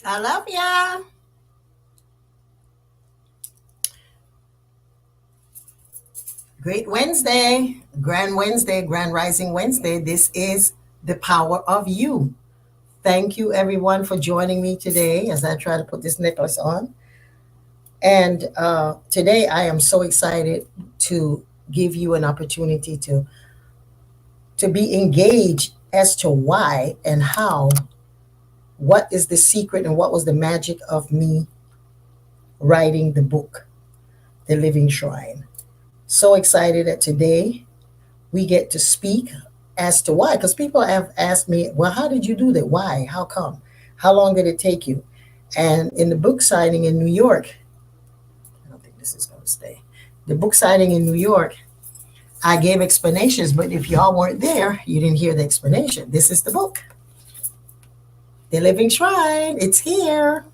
I love ya. Great Wednesday, Grand Rising Wednesday. This is the power of you. Thank you, everyone, for joining me today as I try to put this necklace on. And today I am so excited to give you an opportunity to be engaged as to why and how, what is the secret and what was the magic of me writing the book, The Living Shrine. So excited that today we get to speak as to why. Because people have asked me, well, how did you do that? Why? How come? How long did it take you? And in the book signing in New York, I don't think this is going to stay. The book signing in New York, I gave explanations, but if y'all weren't there, you didn't hear the explanation. This is the book, The Living Shrine. It's here.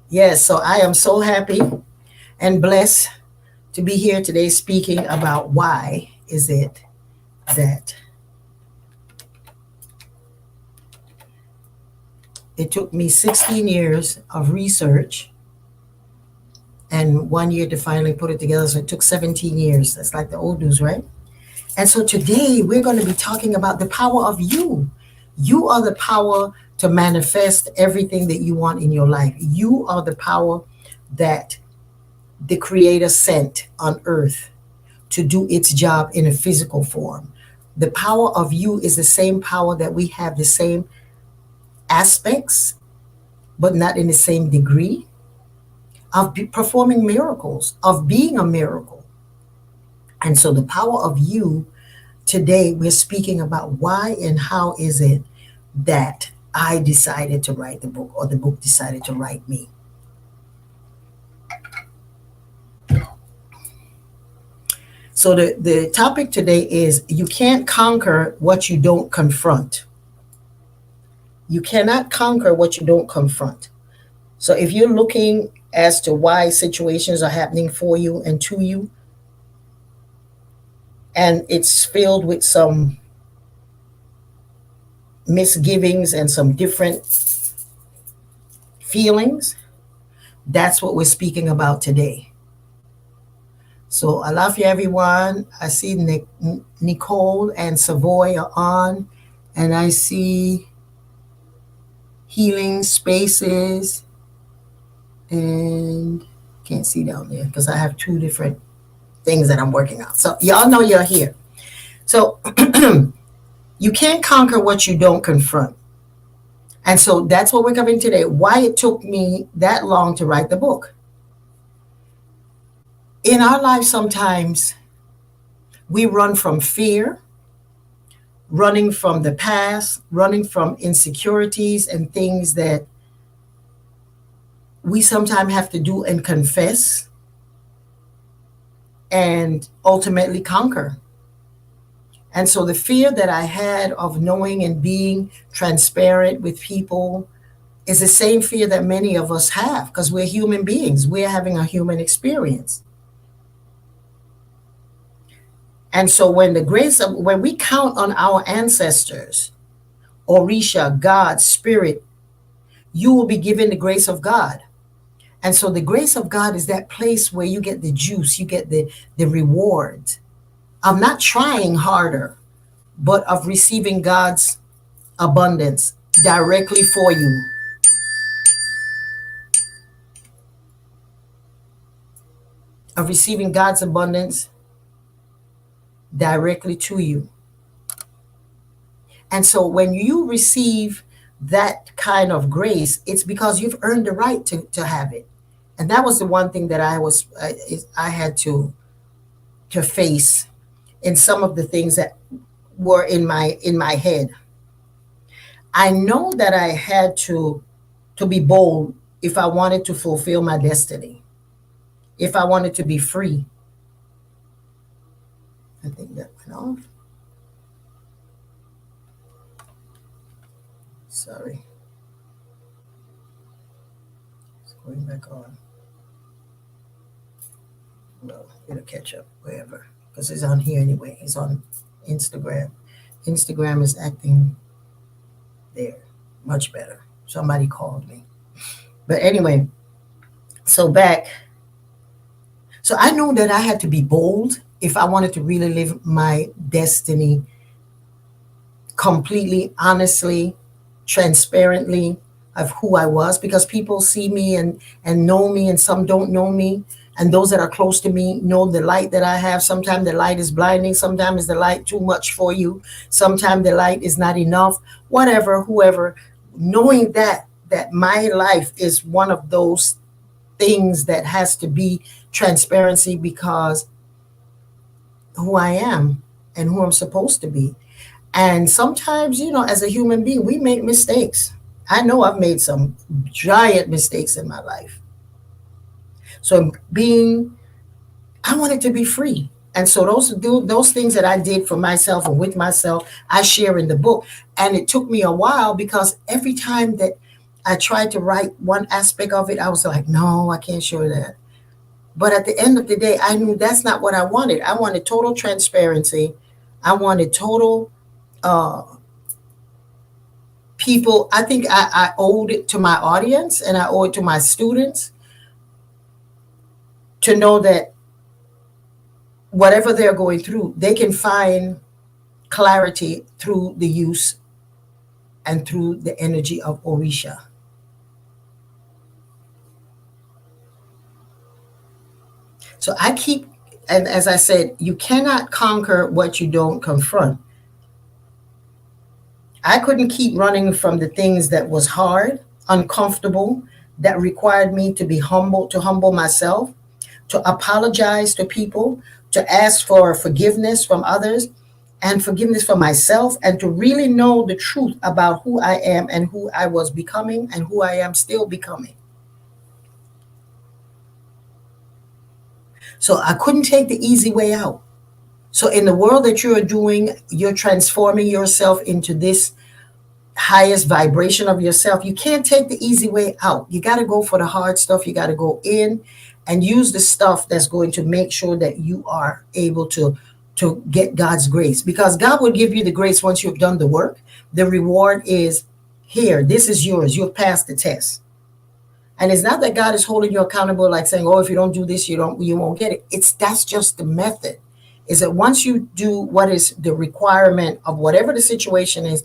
Yes, so I am so happy and blessed to be here today speaking about why is it that it took me 16 years of research and 1 year to finally put it together. So it took 17 years. That's like the old news, right? And so today we're going to be talking about the power of you. You are the power to manifest everything that you want in your life. You are the power that the Creator sent on earth to do its job in a physical form. The power of you is the same power that we have, the same aspects, but not in the same degree of performing miracles, of being a miracle. And so the power of you, today we're speaking about why and how is it that I decided to write the book or the book decided to write me. So the topic today is you can't conquer what you don't confront. You cannot conquer what you don't confront. So if you're looking as to why situations are happening for you and to you, and it's filled with some misgivings and some different feelings, that's what we're speaking about today. So I love you, everyone. I see Nicole and Savoy are on, and I see Healing Spaces, and can't see down there because I have two different things that I'm working on. So y'all know you're here. So you can't conquer what you don't confront. And so that's what we're covering today. Why it took me that long to write the book. In our life, sometimes we run from fear, running from the past, running from insecurities and things that we sometimes have to do and confess and ultimately conquer. And so the fear that I had of knowing and being transparent with people is the same fear that many of us have because we're human beings. We're having a human experience. And so when we count on our ancestors, Orisha, God, Spirit, you will be given the grace of God. And so the grace of God is that place where you get the juice, you get the reward of not trying harder, but of receiving God's abundance directly for you. Of receiving God's abundance directly to you. And so when you receive that kind of grace, it's because you've earned the right to have it. And that was the one thing that I had to face in some of the things that were in my head. I know that I had to be bold if I wanted to fulfill my destiny, if I wanted to be free. I think that went off. Sorry. It's going back on. Well, it'll catch up wherever. Because it's on here anyway. It's on Instagram. Instagram is acting there. Much better. Somebody called me. But anyway, so back. So I knew that I had to be bold if I wanted to really live my destiny completely, honestly, transparently of who I was, because people see me and know me, and some don't know me. And those that are close to me know the light that I have. Sometimes the light is blinding. Sometimes the light too much for you. Sometimes the light is not enough. Whatever, whoever, knowing that my life is one of those things that has to be transparency, because who I am and who I'm supposed to be. And sometimes, as a human being, we make mistakes. I know I've made some giant mistakes in my life. So I wanted to be free. And so those things that I did for myself and with myself, I share in the book. And it took me a while, because every time that I tried to write one aspect of it, I was like, no, I can't show that. But at the end of the day, I knew that's not what I wanted. I wanted total transparency. I wanted total uh, people. I think I owed it to my audience, and I owe it to my students to know that whatever they're going through, they can find clarity through the use and through the energy of Orisha. So I keep, and as I said, you cannot conquer what you don't confront. I couldn't keep running from the things that was hard, uncomfortable, that required me to be humble, to humble myself, to apologize to people, to ask for forgiveness from others and forgiveness for myself, and to really know the truth about who I am and who I was becoming and who I am still becoming. So I couldn't take the easy way out. So in the world that you are doing, you're transforming yourself into this highest vibration of yourself. You can't take the easy way out. You got to go for the hard stuff. You got to go in and use the stuff that's going to make sure that you are able to get God's grace, because God will give you the grace once you've done the work. The reward is here. This is yours. You've passed the test. And it's not that God is holding you accountable, like saying, "Oh, if you don't do this, you won't get it." That's just the method. Is that once you do what is the requirement of whatever the situation is,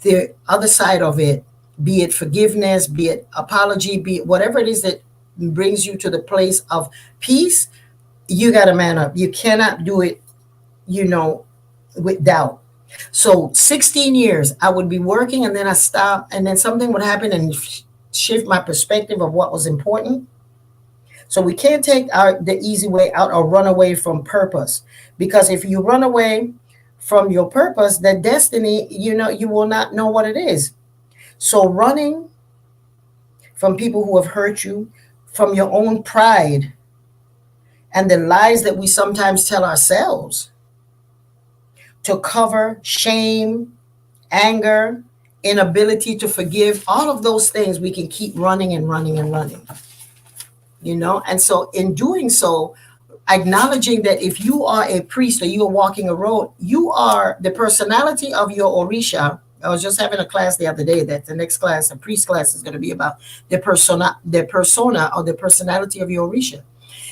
the other side of it, be it forgiveness, be it apology, be it whatever it is that brings you to the place of peace, you got to man up. You cannot do it, with doubt. So 16 years, I would be working, and then I stop, and then something would happen and shift my perspective of what was important. So we can't take the easy way out or run away from purpose, because if you run away from your purpose, that destiny, you will not know what it is. So running from people who have hurt you, from your own pride, and the lies that we sometimes tell ourselves to cover shame, anger, inability to forgive, all of those things, we can keep running and running and running. And so in doing so, acknowledging that if you are a priest or you are walking a road, you are the personality of your Orisha. I was just having a class the other day that the next class, a priest class, is going to be about the persona or the personality of your Orisha.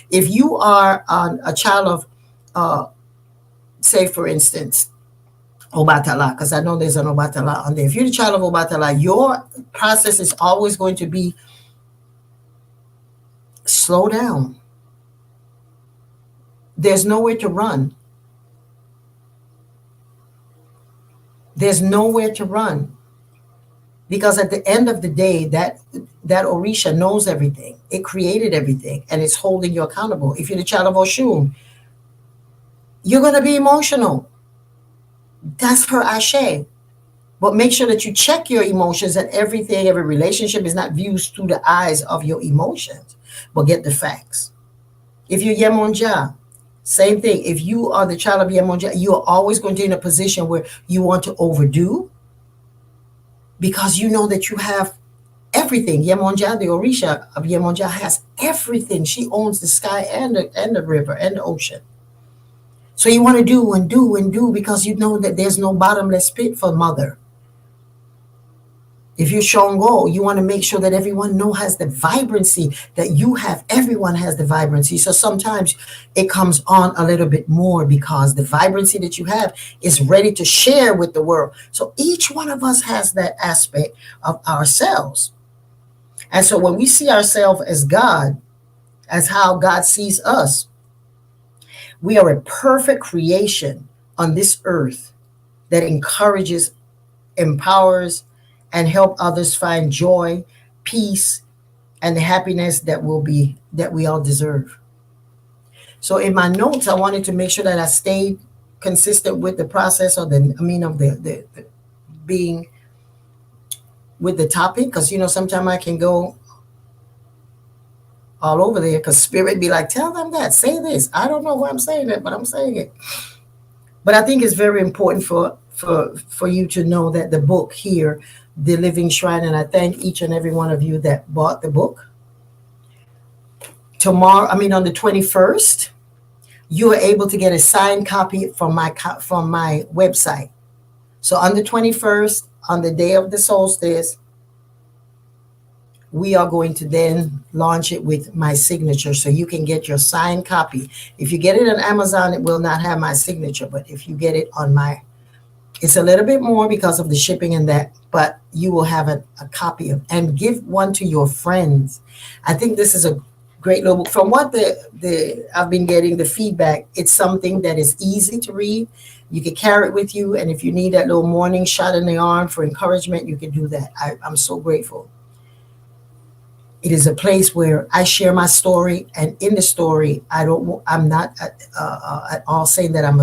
If you are a child of, say for instance, Obatala, because I know there's an Obatala on there. If you're the child of Obatala, your process is always going to be slow down. There's nowhere to run. There's nowhere to run. Because at the end of the day, that Orisha knows everything. It created everything, and it's holding you accountable. If you're the child of Oshun, you're going to be emotional. That's her ashe. But make sure that you check your emotions, and everything, every relationship is not viewed through the eyes of your emotions, but get the facts. If you're Yemonja, same thing. If you are the child of Yemonja, you are always going to be in a position where you want to overdo, because you know that you have everything. Yemonja, the Orisha of Yemonja, has everything. She owns the sky and the river and the ocean. So you want to do and do and do, because you know that there's no bottomless pit for mother. If you're Shango, you want to make sure that everyone has the vibrancy that you have. Everyone has the vibrancy. So sometimes it comes on a little bit more because the vibrancy that you have is ready to share with the world. So each one of us has that aspect of ourselves. And so when we see ourselves as God, as how God sees us, we are a perfect creation on this earth that encourages, empowers, and help others find joy, peace, and the happiness that we all deserve. So in my notes, I wanted to make sure that I stayed consistent with the process, or the being with the topic, because sometimes I can go all over there because spirit be like, tell them that, say this. I don't know why I'm saying it, but I'm saying it. But I think it's very important for you to know that the book here, The Living Shrine, and I thank each and every one of you that bought the book. Tomorrow, on the 21st, you are able to get a signed copy from my website. So on the 21st, on the day of the solstice, we are going to then launch it with my signature, so you can get your signed copy. If you get it on Amazon, it will not have my signature, but if you get it on it's a little bit more because of the shipping and that, but you will have a copy of, and give one to your friends. I think this is a great little book. From what I've been getting the feedback, it's something that is easy to read. You can carry it with you, and if you need that little morning shot in the arm for encouragement, you can do that. I'm so grateful. It is a place where I share my story, and in the story, I'm not at all saying that I'm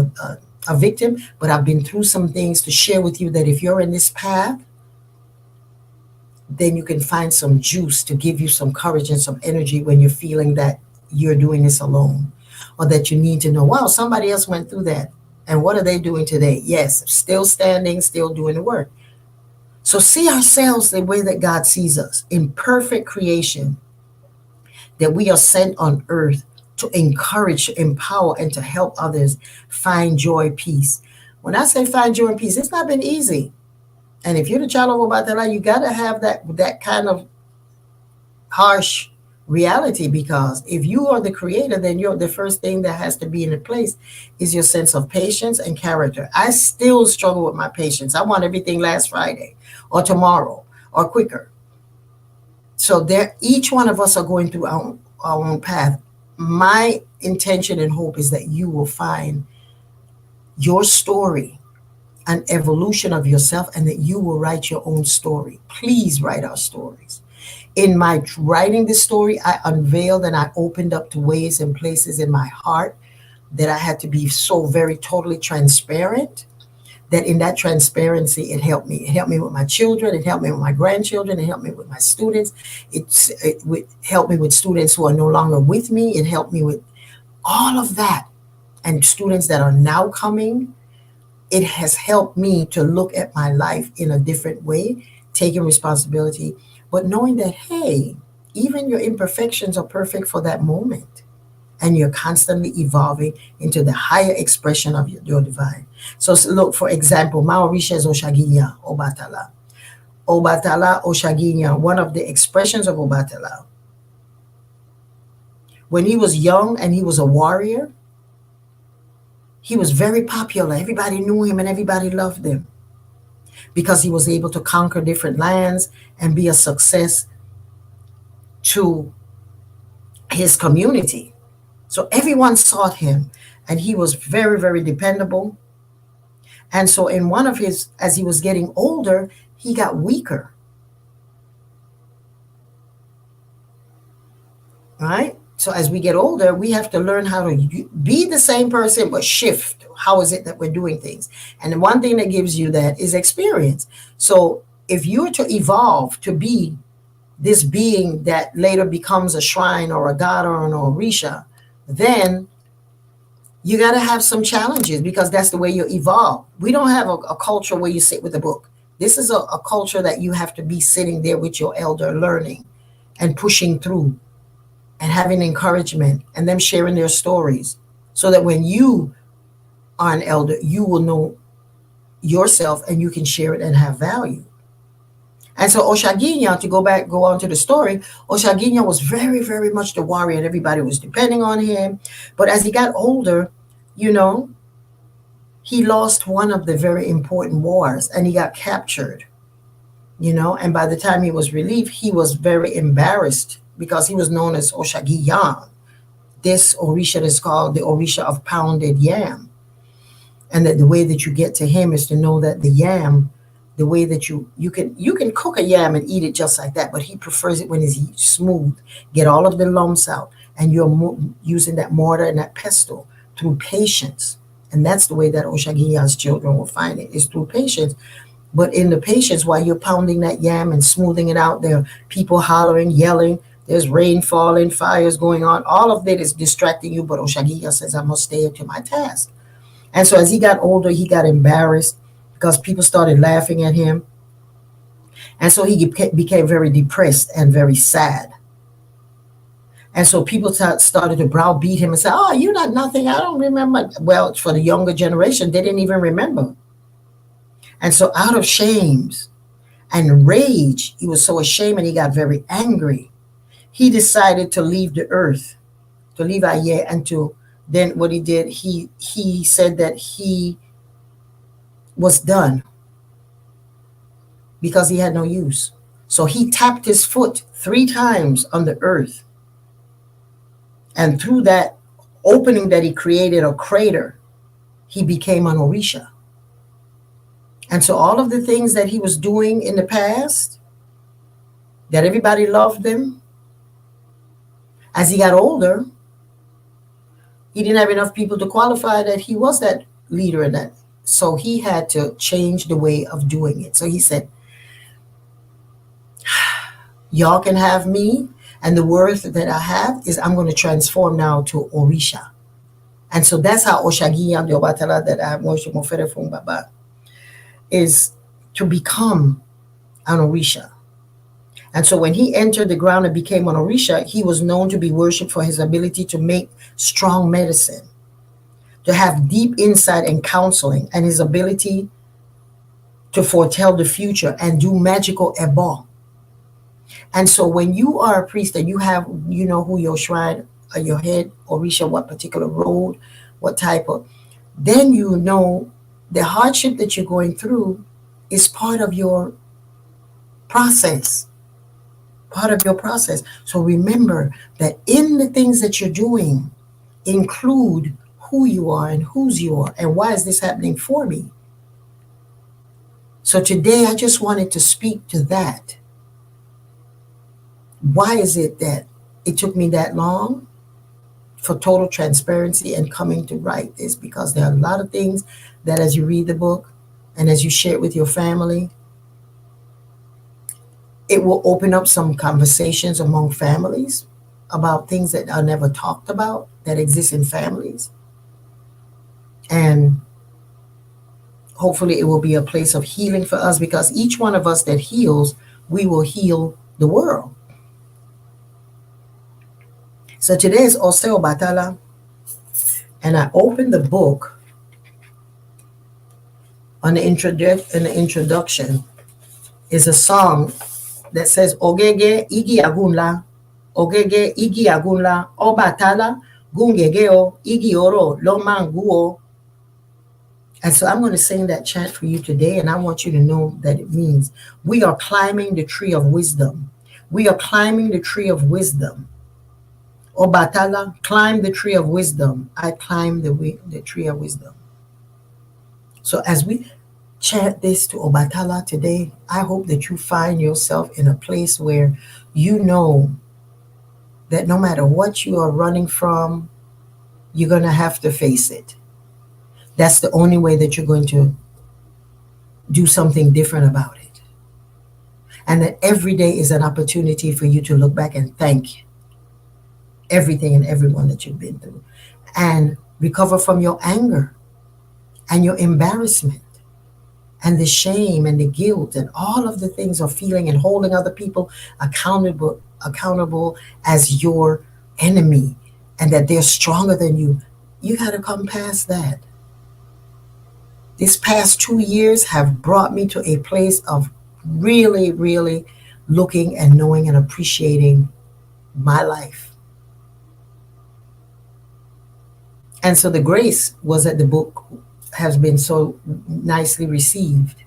a victim, but I've been through some things to share with you that if you're in this path, then you can find some juice to give you some courage and some energy when you're feeling that you're doing this alone, or that you need to know, wow, somebody else went through that. And what are they doing today? Yes, still standing, still doing the work. So see ourselves the way that God sees us, in perfect creation, that we are sent on earth to encourage, to empower, and to help others find joy, peace. When I say find joy and peace, it's not been easy. And if you're the child of Obatala, you got to have that kind of harsh reality, because if you are the creator, then the first thing that has to be in place is your sense of patience and character. I still struggle with my patience. I want everything last Friday or tomorrow or quicker. So each one of us are going through our own path. My intention and hope is that you will find your story, an evolution of yourself, and that you will write your own story. Please write our stories. In my writing this story, I unveiled and I opened up to ways and places in my heart that I had to be so very totally transparent, that in that transparency, it helped me. It helped me with my children. It helped me with my grandchildren. It helped me with my students. It helped me with students who are no longer with me. It helped me with all of that. And students that are now coming, it has helped me to look at my life in a different way, taking responsibility, but knowing that, hey, even your imperfections are perfect for that moment. And you're constantly evolving into the higher expression of your divine. So look, for example, Maorisha Oshaginya Obatala. Obatala Oshaginya, one of the expressions of Obatala. When he was young and he was a warrior, he was very popular. Everybody knew him and everybody loved him because he was able to conquer different lands and be a success to his community. So everyone sought him, and he was very, very dependable. And so in one of as he was getting older, he got weaker. Right? So as we get older, we have to learn how to be the same person, but shift. How is it that we're doing things? And the one thing that gives you that is experience. So if you were to evolve to be this being that later becomes a shrine or a god or an orisha, then you got to have some challenges, because that's the way you evolve. We don't have a culture where you sit with a book. This is a culture that you have to be sitting there with your elder, learning and pushing through and having encouragement, and them sharing their stories, so that when you are an elder, you will know yourself and you can share it and have value. And so Oshaginya, to go on to the story, Oshaginya was very, very much the warrior, and everybody was depending on him. But as he got older, you know, he lost one of the very important wars and he got captured, and by the time he was relieved, he was very embarrassed because he was known as Oshagiyan. This Orisha is called the Orisha of pounded yam. And that the way that you get to him is to know that the yam, the way that you can cook a yam and eat it just like that, but he prefers it when it's smooth, get all of the lumps out, and you're using that mortar and that pestle through patience. And that's the way that Oshagiyan's children will find it, is through patience. But in the patience, while you're pounding that yam and smoothing it out, there are people hollering, yelling, there's rain falling, fires going on. All of that is distracting you, but Oshagiya says, I must stay to my task. And so as he got older, he got embarrassed because people started laughing at him. And so he became very depressed and very sad. And so people started to browbeat him and say, oh, you're not nothing. I don't remember. Well, for the younger generation, they didn't even remember. And so out of shame and rage, he was so ashamed and he got very angry. He decided to leave the earth, to leave Aye, and to then what he did, he said that he was done because he had no use. So he tapped his foot 3 times on the earth. And through that opening that he created, a crater, he became an Orisha. And so all of the things that he was doing in the past, that everybody loved him, as he got older, he didn't have enough people to qualify that he was that leader in that. So he had to change the way of doing it. So he said, y'all can have me, and the worth that I have is I'm going to transform now to Orisha. And so that's how Oshagiyan, the Obatala that I worship Mofere Baba, is to become an Orisha. And so when he entered the ground and became an Orisha, he was known to be worshipped for his ability to make strong medicine, to have deep insight and counseling, and his ability to foretell the future and do magical ebo. And so when you are a priest and you know who your shrine, your head Orisha, what particular road, what type of, then you know the hardship that you're going through is part of your process. Part of your process. So remember that in the things that you're doing, include who you are and whose you are and why is this happening for me. So today I just wanted to speak to that. Why is it that it took me that long for total transparency and coming to write this? Because there are a lot of things that as you read the book and as you share it with your family, it will open up some conversations among families about things that are never talked about that exist in families. And hopefully it will be a place of healing for us, because each one of us that heals, we will heal the world. So today is Oseo Batala, and I opened the book on the introduction is a song that says Ogege Igi Agunla, Ogege Igi Agunla, Obatala, Gungegeo, Igi Oro, Lomanguo. And so I'm going to sing that chant for you today, and I want you to know that it means we are climbing the tree of wisdom. We are climbing the tree of wisdom. Obatala, climb the tree of wisdom. I climb the tree of wisdom. So as we chant this to Obatala today, I hope that you find yourself in a place where you know that no matter what you are running from, you're going to have to face it. That's the only way that you're going to do something different about it. And that every day is an opportunity for you to look back and thank everything and everyone that you've been through, and recover from your anger and your embarrassment and the shame and the guilt and all of the things of feeling and holding other people accountable as your enemy, and that they're stronger than you. You got to come past that. This past 2 years have brought me to a place of really, really looking and knowing and appreciating my life. And so the grace was that the book has been so nicely received.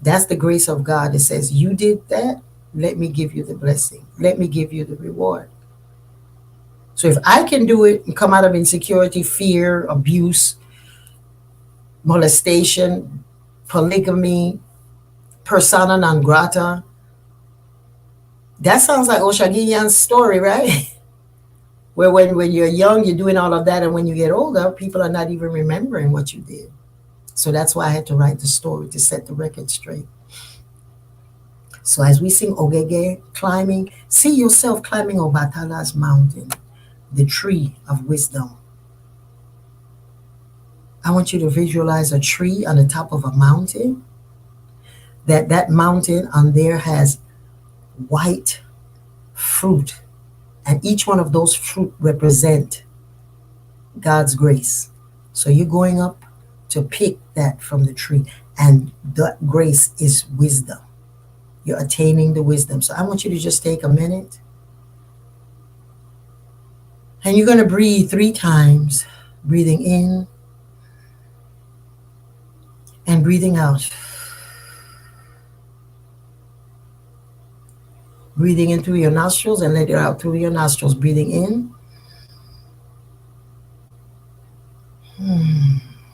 That's the grace of God. It says, you did that, let me give you the blessing. Let me give you the reward. So if I can do it and come out of insecurity, fear, abuse, molestation, polygamy, persona non grata, that sounds like Oshagiyan's story, right? Where when you're young, you're doing all of that, and when you get older, people are not even remembering what you did. So that's why I had to write the story to set the record straight. So as we sing Ogege, climbing, see yourself climbing Obatala's mountain, the tree of wisdom. I want you to visualize a tree on the top of a mountain. That mountain on there has white fruit, and each one of those fruit represent God's grace. So you're going up to pick that from the tree, and that grace is wisdom. You're attaining the wisdom. So I want you to just take a minute, and you're going to breathe 3 times, breathing in and breathing out. Breathing in through your nostrils and let it out through your nostrils. Breathing in.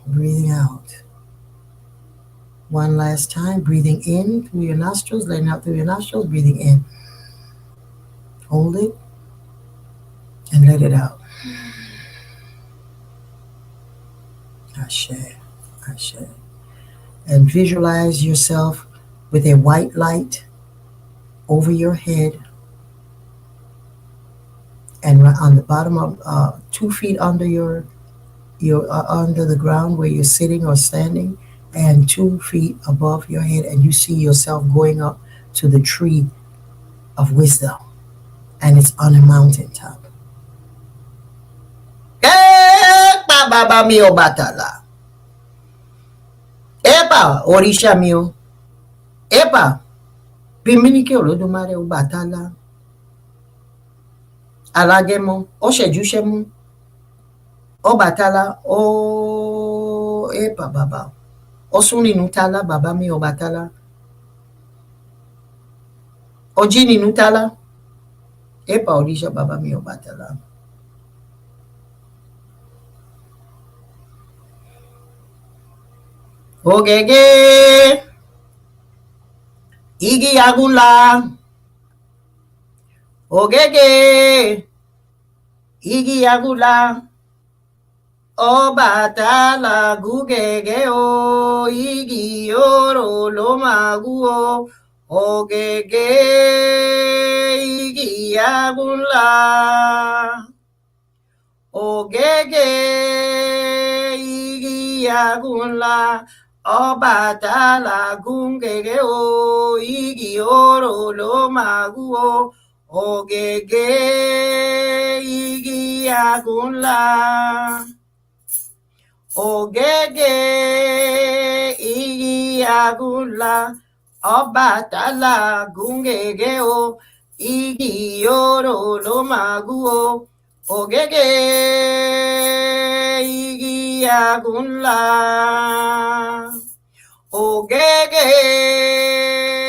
Breathing out. One last time. Breathing in through your nostrils, letting out through your nostrils. Breathing in. Hold it and let it out. Ashe. Ashe. And visualize yourself with a white light over your head, and on the bottom of 2 feet under your under the ground where you're sitting or standing, and 2 feet above your head, and you see yourself going up to the tree of wisdom, and it's on a mountaintop. Baba mio batala. Epa orisha mio. Epa biminike olodumare o batala. Alagemo o sejushemu. O batala o epa baba. Osuni nutala baba mi o batala. Ojini nutala. Epa orisha baba mi o batala. Ogege. Igi agula. Ogege. Igi agula. Obatala gugege o igi oro lo maguo. Ogege igi agula. Ogege igi agula. Obatala gungege o igi oro lo maguo. Ogege igi agula. Ogege igi agula. Obatala gungege o igi oro lo maguo. Ogege igi agula. Ogege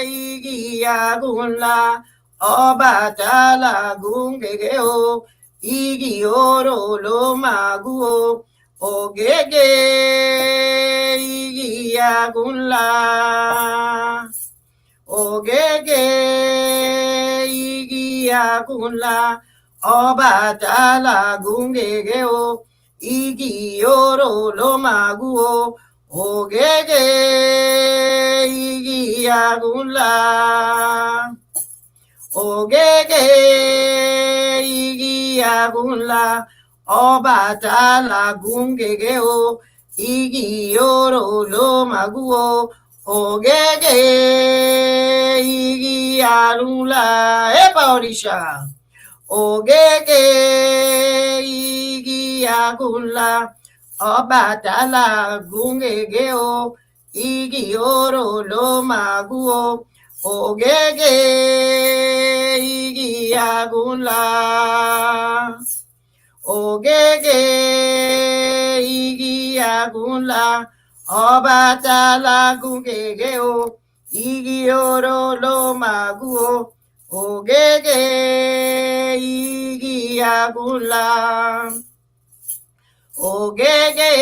igi agula. Obatala gungege o igi oro lo maguo. Ogege igi agula. Ogege igi agula. Obatala gungege o igi oro lo maguo. Ogege igi agula. Ogege igi agula. Obatala gungege o igi oro lo maguo. Ogege igi agula. Epa orisha. Ogege igi agula. Obatala gungege o igi oro lo maguo, ogege igi agunla. Ogege igi agunla, Ọbàtálá gúngègé o, igi oro ló máa gún o, ògègè igi agunla. Ògègè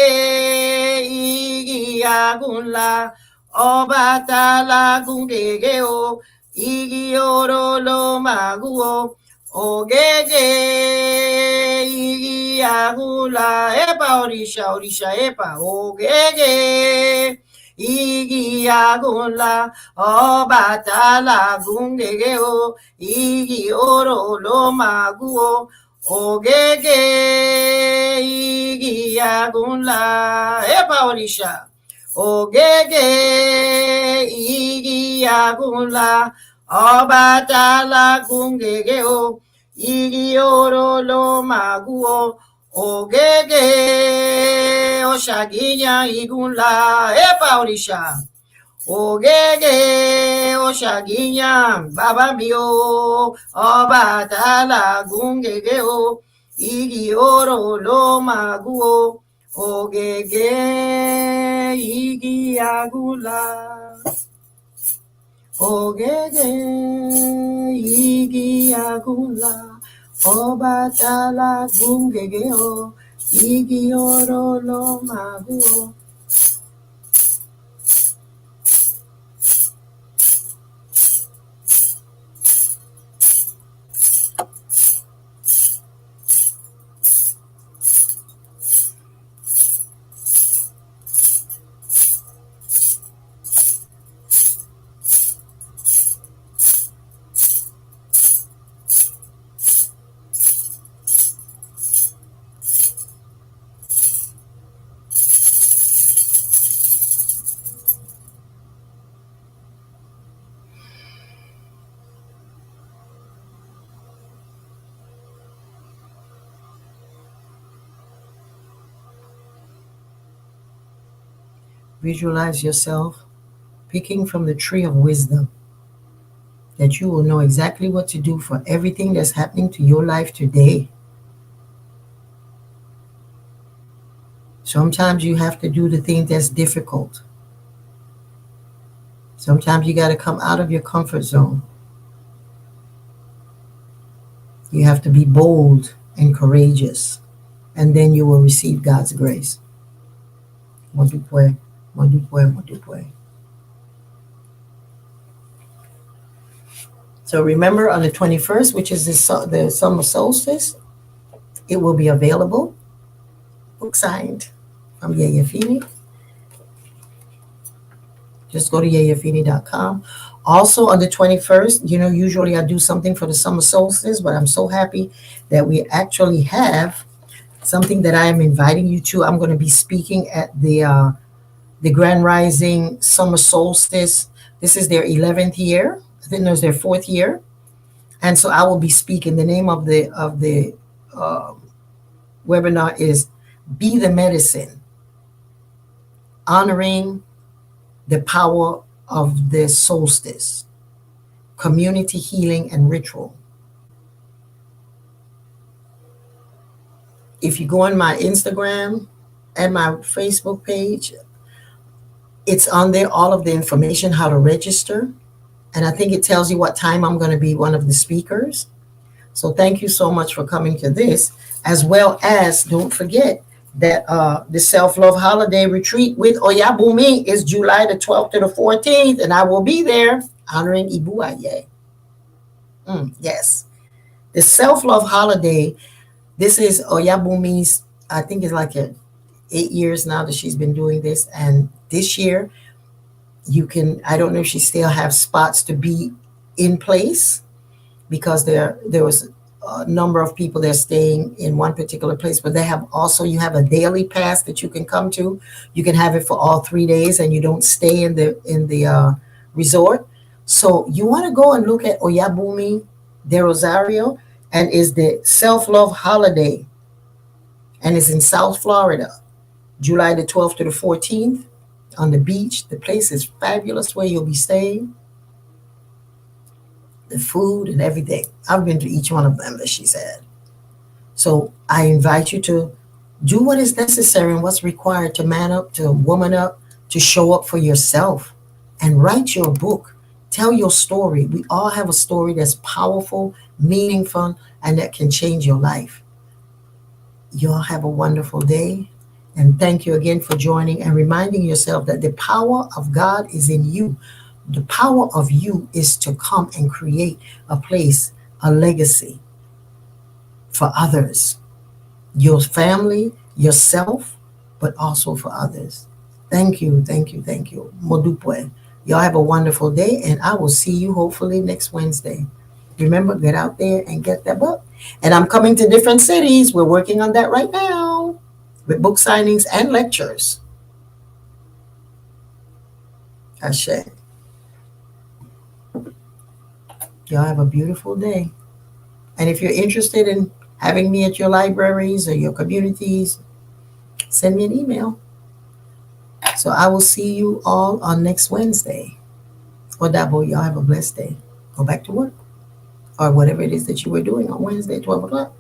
igi agunla, Ọbàtálá gúngègé o, igi oro ló máa gún o, ògègè igi agunla. Epa òrìṣà òrìṣà epa ògègè igi agunla, Ọbàtálá gúngègé o, igi oro ló máa gún o, ògègè igi agunla. Epa òrìṣà ògègè igi agunla, Ọbàtálá gúngègé o, igi oro ló máa gún o, ògègè òṣàgìyàn igunla. Epa òrìṣà ògègè òṣàgìyàn bàbá mi o, Ọbàtálá gúngègé o, igi oro ló máa gún o, ògègè igi agunla. Ògègè igi agunla, Ọbàtálá gúngègé o, igi oro ló máa gún o. Visualize yourself picking from the tree of wisdom, that you will know exactly what to do for everything that's happening to your life today. Sometimes you have to do the thing that's difficult. Sometimes you got to come out of your comfort zone. You have to be bold and courageous, and then you will receive God's grace. Modupwe, modupwe, modupwe. So remember, on the 21st, which is the summer solstice, it will be available, book signed from Yeyefini. Just go to yeyefini.com. Also on the 21st, usually I do something for the summer solstice, but I'm so happy that we actually have something that I am inviting you to. I'm going to be speaking at the Grand Rising Summer Solstice. This is their 11th year. I think there's their 4th year. And so I will be speaking. The name of the webinar is Be the Medicine, honoring the power of the solstice, community healing and ritual. If you go on my Instagram and my Facebook page, it's on there, all of the information, how to register. And I think it tells you what time I'm going to be one of the speakers. So thank you so much for coming to this, as well as don't forget that the Self-Love Holiday Retreat with Oyabumi is July the 12th to the 14th, and I will be there honoring Ibuaye. Yes. The Self-Love Holiday, this is Oyabumi's, I think it's like 8 years now that she's been doing this, and this year I don't know if she still have spots to be in place, because there was a number of people that are staying in one particular place, but you have a daily pass that you can come to. You can have it for all 3 days, and you don't stay in the resort. So you want to go and look at Oyabumi de Rosario, and is the Self-Love Holiday, and it's in South Florida, July the 12th to the 14th. on the beach. The place is fabulous where you'll be staying. The food and everything. I've been to each one of them, as she said. So I invite you to do what is necessary and what's required to man up, to woman up, to show up for yourself and write your book. Tell your story. We all have a story that's powerful, meaningful, and that can change your life. You all have a wonderful day. And thank you again for joining and reminding yourself that the power of God is in you. The power of you is to come and create a place, a legacy for others, your family, yourself, but also for others. Thank you, thank you, thank you. Modupwe. Y'all have a wonderful day, and I will see you hopefully next Wednesday. Remember, get out there and get that book. And I'm coming to different cities. We're working on that right now with book signings and lectures. Ashe. Y'all have a beautiful day. And if you're interested in having me at your libraries or your communities, send me an email. So I will see you all on next Wednesday. Odabo, y'all have a blessed day. Go back to work or whatever it is that you were doing on Wednesday, 12 o'clock.